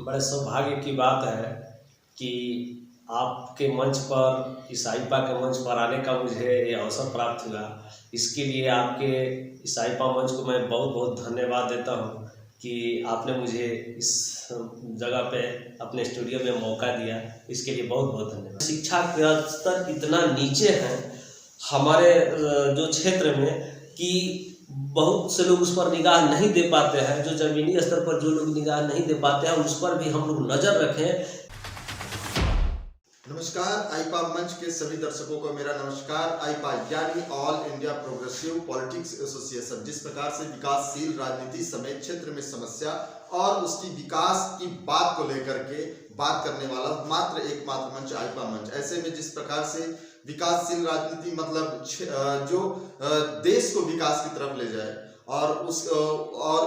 बड़े सौभाग्य की बात है कि आपके मंच पर, इस आईपा के मंच पर आने का मुझे ये अवसर प्राप्त हुआ। इसके लिए आपके इस आईपा मंच को मैं बहुत बहुत धन्यवाद देता हूँ कि आपने मुझे इस जगह पे अपने स्टूडियो में मौका दिया। इसके लिए बहुत बहुत धन्यवाद। शिक्षा का स्तर इतना नीचे है हमारे जो क्षेत्र में कि बहुत से लोग उस पर निगाह नहीं दे पाते हैं। जो ज़मीनी स्तर पर जो लोग निगाह नहीं दे पाते हैं उस पर भी हम लोग नज़र रखें। नमस्कार, आईपा मंच के सभी दर्शकों को मेरा नमस्कार। आईपा यानी all India progressive politics association जिस प्रकार से विकासशील राजनीति समेत क्षेत्र में समस्या और उसकी विकास की बात को लेकर के बात करने वाला एकमात्र मंच आईपा मंच। ऐसे में जिस प्रकार से विकासशील राजनीति मतलब जो देश को विकास की तरफ ले जाए और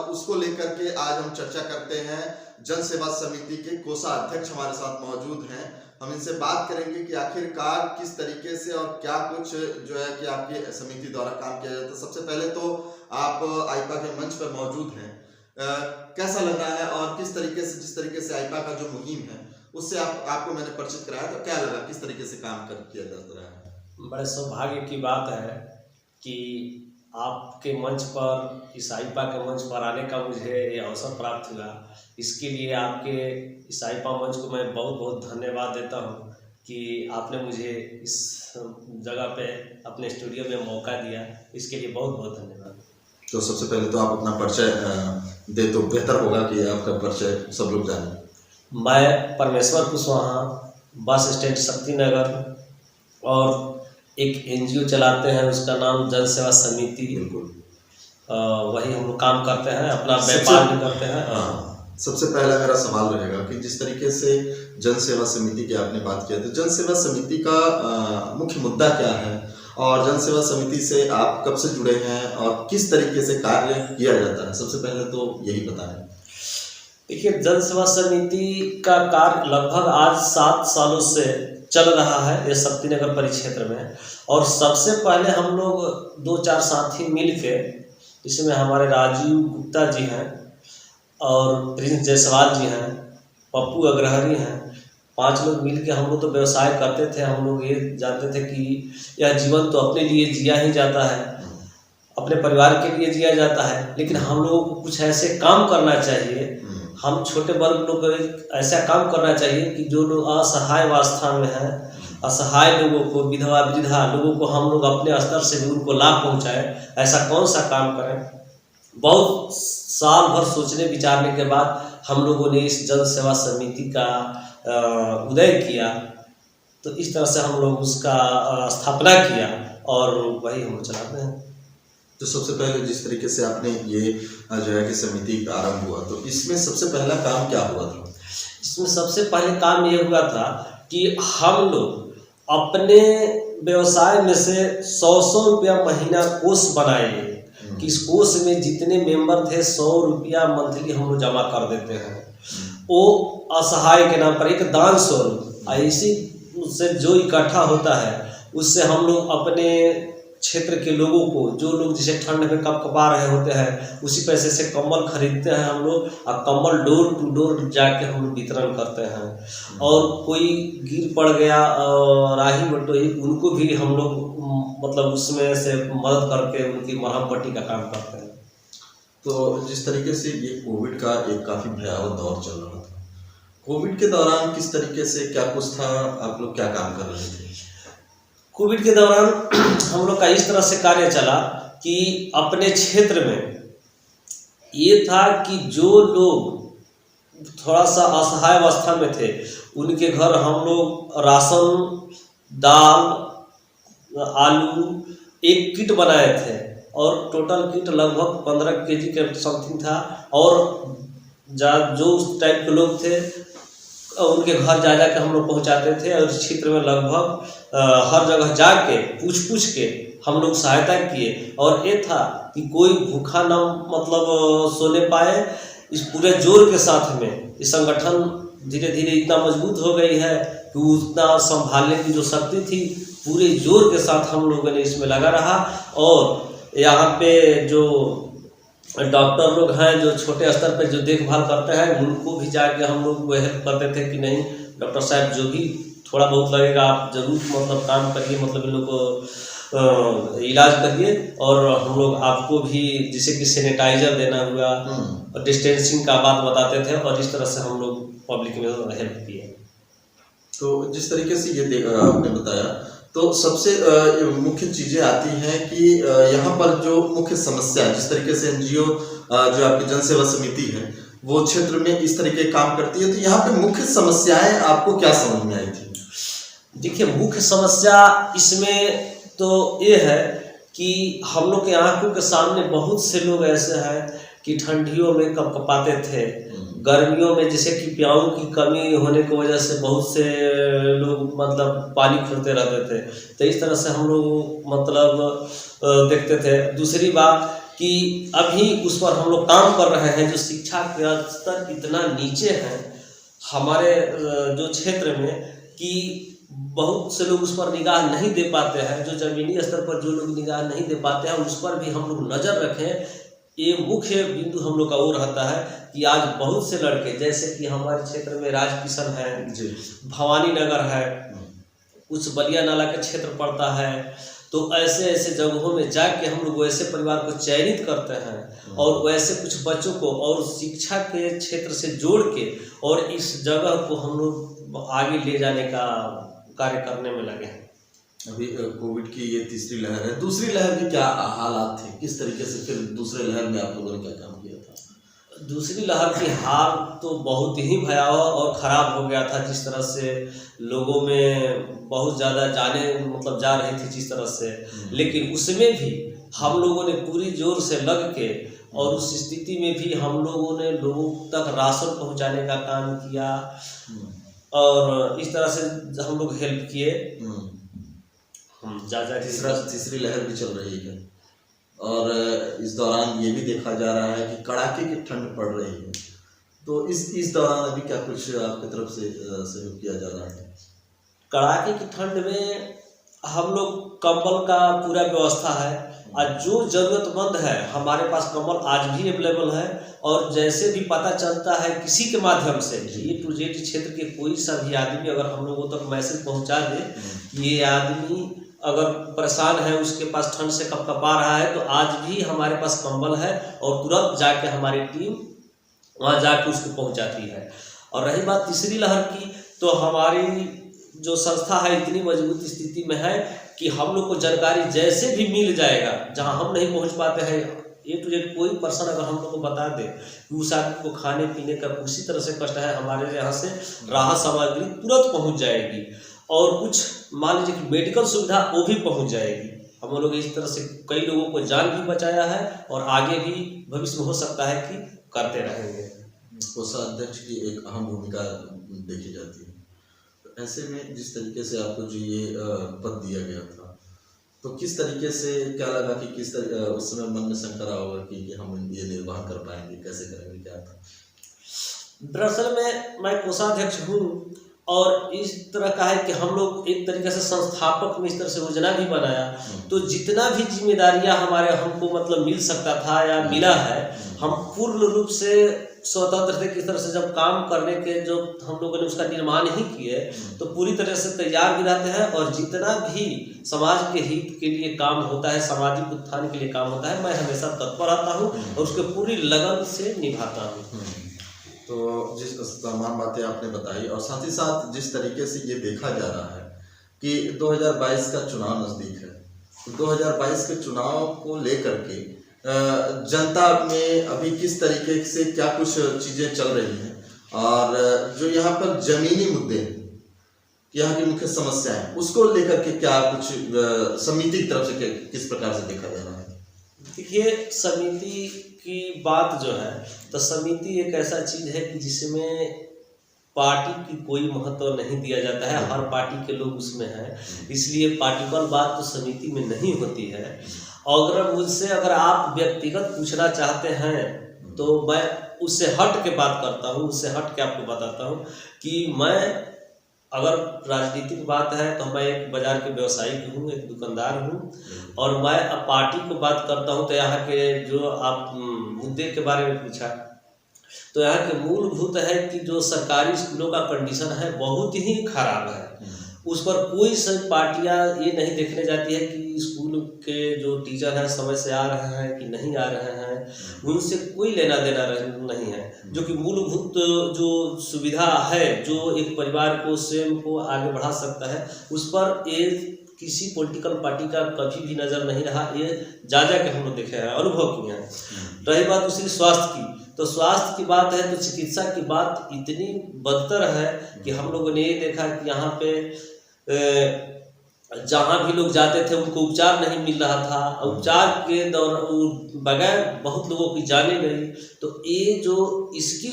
उसको लेकर के आज हम चर्चा करते हैं। जन सेवा समिति के कोषाध्यक्ष हमारे साथ मौजूद हैं। हम इनसे बात करेंगे कि आखिरकार किस तरीके से और क्या कुछ जो है कि आपकी समिति द्वारा काम किया जाता है। सबसे पहले तो आप आईपा के मंच पर मौजूद हैं, कैसा लग रहा है और किस तरीके से, जिस तरीके से आईपा का जो मुहिम है उससे आपको मैंने परिचित कराया तो क्या लगा, किस तरीके से काम किया जाता है? बड़े सौभाग्य की बात है कि आपके मंच पर, इस आईपा के मंच पर आने का मुझे ये अवसर प्राप्त हुआ। इसके लिए आपके इस आईपा मंच को मैं बहुत बहुत धन्यवाद देता हूँ कि आपने मुझे इस जगह पे अपने स्टूडियो में मौका दिया। इसके लिए बहुत बहुत धन्यवाद। तो सबसे पहले तो आप अपना परिचय दे तो बेहतर होगा कि आपका परिचय सब लोग जाने। मैं परमेश्वर कुशवाहा, बस स्टैंड शक्तिनगर, और एक एनजीओ चलाते हैं, उसका नाम जन सेवा समिति। बिल्कुल वही हम लोग काम करते हैं, अपना व्यापार भी करते हैं। सबसे पहला मेरा सवाल रहेगा कि जिस तरीके से जन सेवा समिति की आपने बात किया, तो जन सेवा समिति का मुख्य मुद्दा क्या है और जन सेवा समिति से आप कब से जुड़े हैं और किस तरीके से कार्य किया जाता है? सबसे पहले तो यही बताएं। देखिए, जन सेवा समिति का कार्य लगभग आज 7 सालों से चल रहा है ये शक्तिनगर परिक्षेत्र में। और सबसे पहले हम लोग 2-4 साथी मिल के, इसमें हमारे राजीव गुप्ता जी हैं और प्रिंस जायसवाल जी हैं, पप्पू अग्रहरी हैं, 5 लोग मिल के हम लोग तो व्यवसाय करते थे। हम लोग ये जानते थे कि यह जीवन तो अपने लिए जिया ही जाता है, अपने परिवार के लिए जिया जाता है, लेकिन हम लोगों को कुछ ऐसे काम करना चाहिए, हम छोटे वर्ग लोग ऐसा काम करना चाहिए कि जो लोग असहाय अवस्था में हैं, असहाय लोगों को, विधवा वृद्धा लोगों को हम लोग अपने स्तर से भी उनको लाभ पहुंचाएं। ऐसा कौन सा काम करें? बहुत साल भर सोचने विचारने के बाद हम लोगों ने इस जन सेवा समिति का उदय किया। तो इस तरह से हम लोग उसका स्थापना किया और वही हम चलाते हैं। तो सबसे पहले जिस तरीके से आपने ये जो है कि समिति का आरंभ हुआ, तो इसमें सबसे पहला काम क्या हुआ था? इसमें सबसे पहले काम ये हुआ था कि हम लोग अपने व्यवसाय में से 100 रुपया महीना कोष बनाए कि इस कोष में जितने मेंबर थे 100 रुपया मंथली हम लोग जमा कर देते हैं। वो असहाय के नाम पर एक दान स्वरूप, ऐसी उससे जो इकट्ठा होता है उससे हम लोग अपने क्षेत्र के लोगों को, जो लोग जिसे ठंड में कपकपा रहे होते हैं, उसी पैसे से कंबल खरीदते हैं हम लोग और कंबल डोर टू डोर जाके हम लोग वितरण करते हैं। और कोई गिर पड़ गया राही बटोही, उनको भी हम लोग मतलब उसमें से मदद करके उनकी मरहम पट्टी का काम करते हैं। तो जिस तरीके से ये कोविड का एक काफ़ी भयावह दौर चल रहा था, कोविड के दौरान किस तरीके से क्या कुछ था, आप लोग क्या काम कर रहे थे? कोविड के दौरान हम लोग का इस तरह से कार्य चला कि अपने क्षेत्र में ये था कि जो लोग थोड़ा सा असहाय अवस्था में थे उनके घर हम लोग राशन, दाल, आलू एक किट बनाए थे और टोटल किट लगभग 15 केजी के समथिंग था। और जो उस टाइप के लोग थे उनके घर जा के हम लोग पहुंचाते थे और इस क्षेत्र में लगभग हर जगह जाके पूछ के हम लोग सहायता किए। और ये था कि कोई भूखा न मतलब सोने पाए। इस पूरे जोर के साथ में ये संगठन धीरे धीरे इतना मजबूत हो गई है कि उतना संभालने की जो शक्ति थी पूरे जोर के साथ हम लोगों ने इसमें लगा रहा। और यहाँ पे जो डॉक्टर लोग हैं जो छोटे स्तर पे जो देखभाल करते हैं, उनको भी जाके हम लोग वो हेल्प करते थे कि नहीं डॉक्टर साहब जो भी थोड़ा बहुत लगेगा आप जरूर मतलब काम करिए, मतलब इन लोग को इलाज करिए, और हम लोग आपको भी जैसे कि सैनिटाइजर देना हुआ और डिस्टेंसिंग का बात बताते थे, और इस तरह से हम लोग पब्लिक में हेल्प किए। तो जिस तरीके से ये आपने बताया, तो सबसे मुख्य चीजें आती हैं कि यहाँ पर जो मुख्य समस्या, जिस तरीके से एनजीओ जो आपकी जन सेवा समिति है वो क्षेत्र में इस तरीके काम करती है, तो यहाँ पे मुख्य समस्याएं आपको क्या समझ में आई थी? देखिए, मुख्य समस्या इसमें तो ये है कि हम लोग के आंखों के सामने बहुत से लोग ऐसे हैं कि ठंडियों में कपकपाते थे, गर्मियों में जैसे कि प्याऊ की कमी होने की वजह से बहुत से लोग मतलब पानी खोलते रहते थे, तो इस तरह से हम लोग मतलब देखते थे। दूसरी बात कि अभी उस पर हम लोग काम कर रहे हैं, जो शिक्षा का स्तर इतना नीचे है हमारे जो क्षेत्र में कि बहुत से लोग उस पर निगाह नहीं दे पाते हैं। जो जमीनी स्तर पर जो लोग निगाह नहीं दे पाते हैं उस पर भी हम लोग नज़र रखें, ये मुख्य बिंदु हम लोग का वो रहता है कि आज बहुत से लड़के, जैसे कि हमारे क्षेत्र में राजकिशन है, भवानी नगर है, कुछ बलिया नाला के क्षेत्र पड़ता है, तो ऐसे ऐसे जगहों में जाके हम लोग वैसे परिवार को चयनित करते हैं और वैसे कुछ बच्चों को और शिक्षा के क्षेत्र से जोड़ के और इस जगह को हम लोग आगे ले जाने का कार्य करने में लगे हैं। अभी कोविड की ये तीसरी लहर है, दूसरी लहर के क्या हालात थे, किस तरीके से फिर दूसरे लहर में आप लोगों ने क्या काम किया था? दूसरी लहर की हाल तो बहुत ही भयावह और ख़राब हो गया था, जिस तरह से लोगों में बहुत ज़्यादा जाने मतलब जा रही थी जिस तरह से, लेकिन उसमें भी हम लोगों ने पूरी जोर से लग के और उस स्थिति में भी हम लोगों ने लोगों तक राशन पहुंचाने का काम किया और इस तरह से हम लोग हेल्प किए। तीसरी लहर भी चल रही है और इस दौरान ये भी देखा जा रहा है कि कड़ाके की ठंड पड़ रही है, तो इस दौरान अभी क्या कुछ आपकी तरफ से सहयोग किया जा रहा है? कड़ाके की ठंड में हम लोग कंबल का पूरा व्यवस्था है और जो ज़रूरतमंद है हमारे पास कंबल आज भी अवेलेबल है, और जैसे भी पता चलता है किसी के माध्यम से A to Z क्षेत्र के कोई सा भी आदमी अगर हम लोगों तक मैसेज पहुंचा दे कि ये आदमी अगर परेशान है, उसके पास ठंड से कपकपा रहा है, तो आज भी हमारे पास कंबल है और तुरंत जाके हमारी टीम वहाँ जाके उसको पहुँचाती है। और रही बात तीसरी लहर की, तो हमारी जो संस्था है इतनी मजबूत स्थिति में है कि हम लोग को जानकारी जैसे भी मिल जाएगा, जहाँ हम नहीं पहुँच पाते हैं A to Z कोई पर्सन अगर हम लोग को बता दे कि उस आदमी को खाने पीने का उसी तरह से कष्ट है, हमारे यहाँ से राहत सामग्री तुरंत पहुँच जाएगी और कुछ मान लीजिए कि मेडिकल सुविधा वो भी पहुँच जाएगी। हम लोग इस तरह से कई लोगों को जान भी बचाया है और आगे भी भविष्य में हो सकता है कि करते रहेंगे। कोषाध्यक्ष की एक अहम भूमिका देखी जाती है, तो ऐसे में जिस तरीके से आपको जो ये पद दिया गया था, तो किस तरीके से क्या लगा कि किस तरह उस समय मन में शंका रहा होगा कि हम ये निर्वाह कर पाएंगे, कैसे करेंगे, क्या था? दरअसल में मैं कोषाध्यक्ष हूँ और इस तरह का है कि हम लोग एक तरीके से संस्थापक में इस तरह से योजना भी बनाया, तो जितना भी जिम्मेदारियां हमारे हमको मतलब मिल सकता था या मिला है, हम पूर्ण रूप से स्वतंत्र थे। किस तरह से जब काम करने के जो हम लोगों ने उसका निर्माण ही किए, तो पूरी तरह से तैयार भी रहते हैं और जितना भी समाज के हित के लिए काम होता है, सामाजिक उत्थान के लिए काम होता है, मैं हमेशा तत्पर रहता हूँ और उसके पूरी लगन से निभाता हूँ। तो जिस तमाम बातें आपने बताई और साथ ही साथ जिस तरीके से ये देखा जा रहा है कि 2022 का चुनाव नज़दीक है, तो 2022 के चुनाव को लेकर के जनता में अभी किस तरीके से क्या कुछ चीज़ें चल रही हैं और जो यहाँ पर जमीनी मुद्दे हैं, यहाँ की मुख्य समस्याएं, उसको लेकर के क्या कुछ समिति की तरफ से किस प्रकार से देखा जा रहा है? देखिए, समिति की बात जो है, तो समिति एक ऐसा चीज़ है कि जिसमें पार्टी की कोई महत्व नहीं दिया जाता है, हर पार्टी के लोग उसमें हैं, इसलिए पार्टिकल बात तो समिति में नहीं होती है। अगर मुझसे अगर आप व्यक्तिगत पूछना चाहते हैं तो मैं उससे हट के बात करता हूँ, उससे हट के आपको बताता हूँ कि मैं अगर राजनीति की बात है तो मैं एक बाजार के व्यवसायी हूँ, एक दुकानदार हूँ, और मैं अब पार्टी की बात करता हूँ तो यहाँ के जो आप मुद्दे के बारे में पूछा, तो यहाँ के मूलभूत है कि जो सरकारी स्कूलों का कंडीशन है बहुत ही खराब है। उस पर कोई सी पार्टियां ये नहीं देखने जाती है कि स्कूल के जो टीचर हैं समय से आ रहे हैं कि नहीं आ रहे हैं, उनसे कोई लेना देना नहीं है। जो कि मूलभूत जो सुविधा है जो एक परिवार को स्वयं को आगे बढ़ा सकता है, उस पर ये किसी पॉलिटिकल पार्टी का कभी भी नज़र नहीं रहा। ये जा के हम लोग देखे हैं, अनुभव किए हैं। रही बात दूसरी स्वास्थ्य की, तो स्वास्थ्य की बात है तो चिकित्सा की बात इतनी बदतर है कि हम लोगों ने ये देखा कि यहाँ पे जहाँ भी लोग जाते थे उनको उपचार नहीं मिल रहा था। उपचार के बगैर बहुत लोगों की जाने गई। तो ये जो इसकी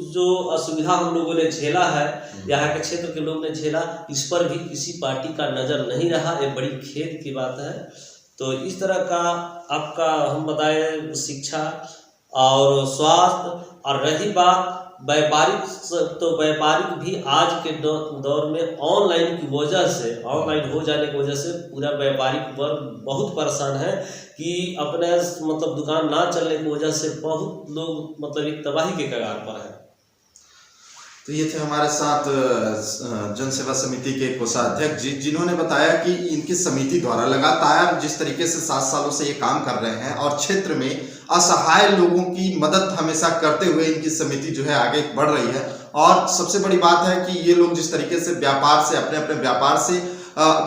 जो असुविधा हम लोगों ने झेला है, यहाँ के क्षेत्र के लोग ने झेला, इस पर भी किसी पार्टी का नज़र नहीं रहा। ये बड़ी खेद की बात है। तो इस तरह का आपका हम बताएं शिक्षा और स्वास्थ्य। और रही बात व्यापारिक, तो व्यापारिक भी आज के दौर में ऑनलाइन की वजह से, ऑनलाइन हो जाने की वजह से पूरा व्यापारिक वर्ग बहुत परेशान है कि अपने मतलब दुकान ना चलने की वजह से बहुत लोग मतलब एक तबाही के कगार पर है। तो ये थे हमारे साथ जन सेवा समिति के कोषाध्यक्ष जी, जिन्होंने बताया कि इनकी समिति द्वारा लगातार जिस तरीके से 7 सालों से ये काम कर रहे हैं और क्षेत्र में असहाय लोगों की मदद हमेशा करते हुए इनकी समिति जो है आगे बढ़ रही है। और सबसे बड़ी बात है कि ये लोग जिस तरीके से व्यापार से अपने व्यापार से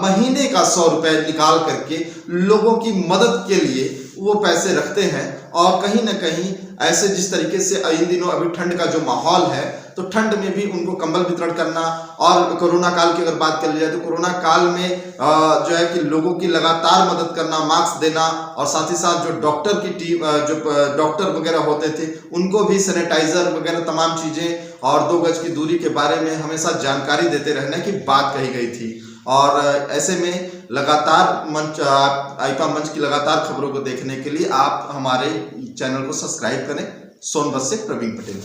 महीने का 100 रुपए निकाल करके लोगों की मदद के लिए वो पैसे रखते हैं। और कहीं ना कहीं ऐसे जिस तरीके से इन दिनों अभी ठंड का जो माहौल है, तो ठंड में भी उनको कंबल वितरण करना, और कोरोना काल की अगर बात कर ली जाए तो कोरोना काल में जो है कि लोगों की लगातार मदद करना, मास्क देना, और साथ ही साथ जो डॉक्टर की टीम, जो डॉक्टर वगैरह होते थे उनको भी सैनिटाइजर वगैरह तमाम चीज़ें और 2 गज की दूरी के बारे में हमेशा जानकारी देते रहने की बात कही गई थी। और ऐसे में लगातार मंच, आईपा मंच की लगातार खबरों को देखने के लिए आप हमारे चैनल को सब्सक्राइब करें। सोनभद्र से प्रवीण पटेल।